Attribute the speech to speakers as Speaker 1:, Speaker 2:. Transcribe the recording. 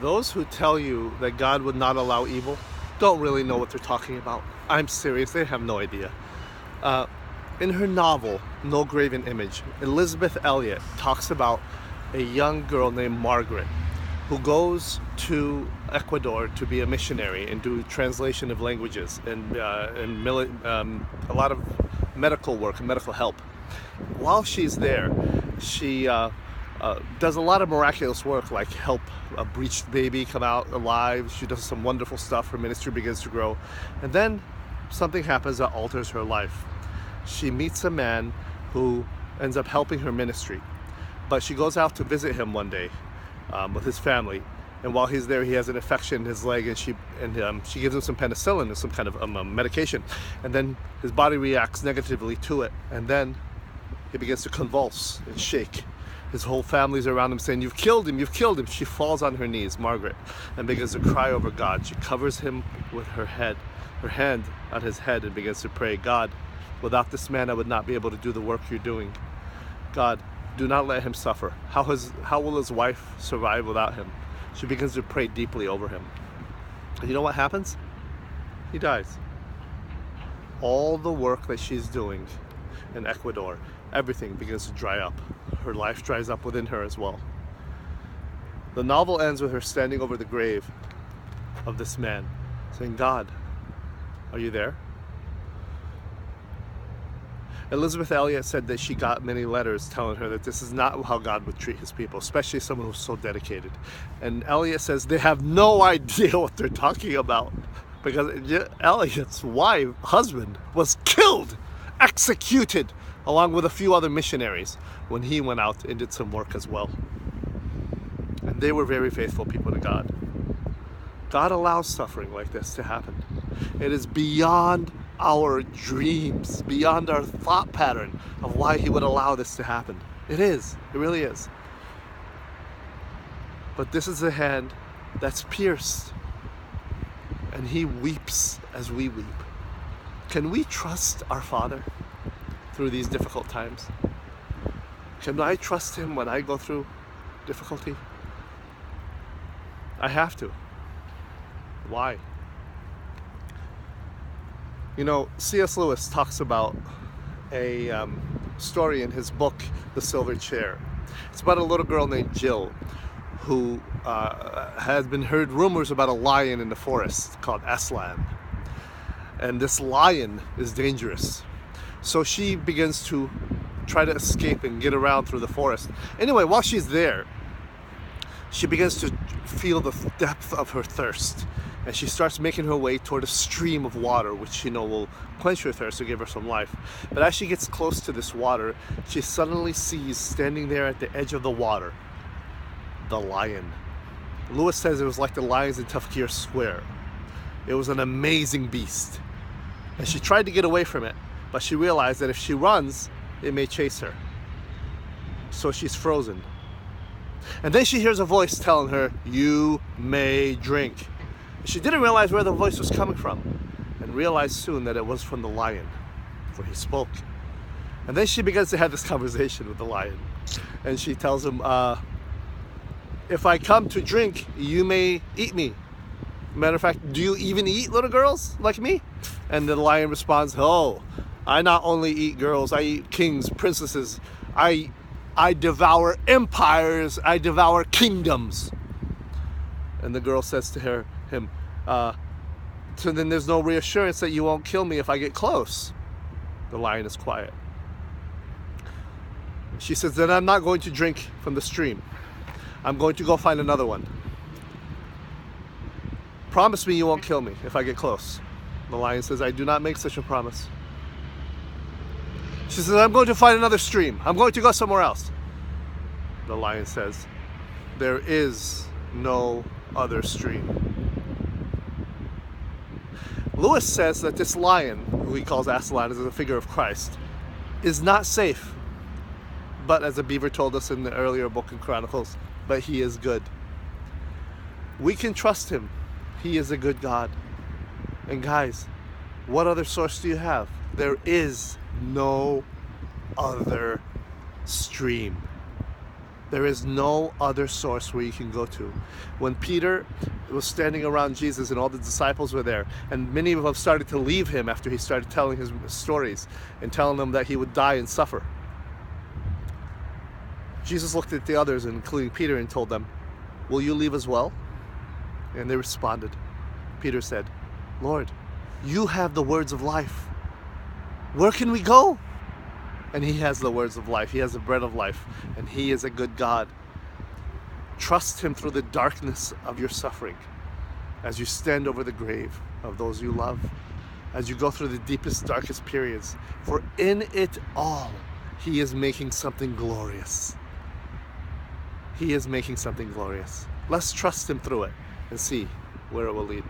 Speaker 1: Those who tell you that God would not allow evil don't really know what they're talking about. I'm serious, they have no idea. Uh, in her novel, No Graven Image, Elizabeth Elliot talks about a young girl named Margaret who goes to Ecuador to be a missionary and do translation of languages and a lot of medical work and medical help. While she's there, she does a lot of miraculous work, like help a breached baby come out alive. She does some wonderful stuff. Her ministry begins to grow. And then something happens that alters her life. She meets a man who ends up helping her ministry. But she goes out to visit him one day with his family. And while he's there, he has an infection in his leg, and she gives him some penicillin and some kind of medication. And then his body reacts negatively to it. And then he begins to convulse and shake. His whole family's around him saying, "You've killed him, you've killed him." She falls on her knees, Margaret, and begins to cry over God. She covers him with her hand on his head, and begins to pray, "God, without this man, I would not be able to do the work you're doing. God, do not let him suffer. How will his wife survive without him?" She begins to pray deeply over him. And you know what happens? He dies. All the work that she's doing in Ecuador, everything begins to dry up. Her life dries up within her as well. The novel ends with her standing over the grave of this man, saying, "God, are you there?" Elizabeth Elliot said that she got many letters telling her that this is not how God would treat his people, especially someone who's so dedicated. And Elliot says they have no idea what they're talking about, because Elliot's husband was killed, executed, along with a few other missionaries when he went out and did some work as well. And they were very faithful people to God. God allows suffering like this to happen. It is beyond our dreams, beyond our thought pattern of why he would allow this to happen. It is. It really is. But this is a hand that's pierced, and he weeps as we weep. Can we trust our Father through these difficult times? Can I trust him when I go through difficulty? I have to. Why? You know, C.S. Lewis talks about a story in his book, The Silver Chair. It's about a little girl named Jill who has been heard rumors about a lion in the forest called Aslan. And this lion is dangerous. So she begins to try to escape and get around through the forest. Anyway, while she's there, she begins to feel the depth of her thirst. And she starts making her way toward a stream of water, which will quench her thirst to give her some life. But as she gets close to this water, she suddenly sees, standing there at the edge of the water, the lion. Lewis says it was like the lions in Tahrir Square. It was an amazing beast. And she tried to get away from it, but she realized that if she runs, it may chase her. So she's frozen. And then she hears a voice telling her, "You may drink." She didn't realize where the voice was coming from, and realized soon that it was from the lion, for he spoke. And then she begins to have this conversation with the lion. And she tells him, "If I come to drink, you may eat me. Matter of fact, do you even eat little girls like me?" And the lion responds, "Oh, I not only eat girls, I eat kings, princesses. I devour empires, I devour kingdoms." And the girl says to him, "So then there's no reassurance that you won't kill me if I get close." The lion is quiet. She says, "Then I'm not going to drink from the stream. I'm going to go find another one. Promise me you won't kill me if I get close." The lion says, "I do not make such a promise." She says, "I'm going to find another stream. I'm going to go somewhere else." The lion says, "There is no other stream." Lewis says that this lion, who he calls Aslan as a figure of Christ, is not safe. But as the beaver told us in the earlier book in Chronicles, but he is good. We can trust him. He is a good God. And guys, what other source do you have? There is no other stream. There is no other source where you can go to. When Peter was standing around Jesus and all the disciples were there, and many of them started to leave him after he started telling his stories and telling them that he would die and suffer, Jesus looked at the others, including Peter, and told them, "Will you leave as well?" And they responded. Peter said, "Lord, you have the words of life. Where can we go?" And he has the words of life. He has the bread of life. And he is a good God. Trust him through the darkness of your suffering as you stand over the grave of those you love, as you go through the deepest, darkest periods. For in it all, he is making something glorious. He is making something glorious. Let's trust him through it and see where it will lead.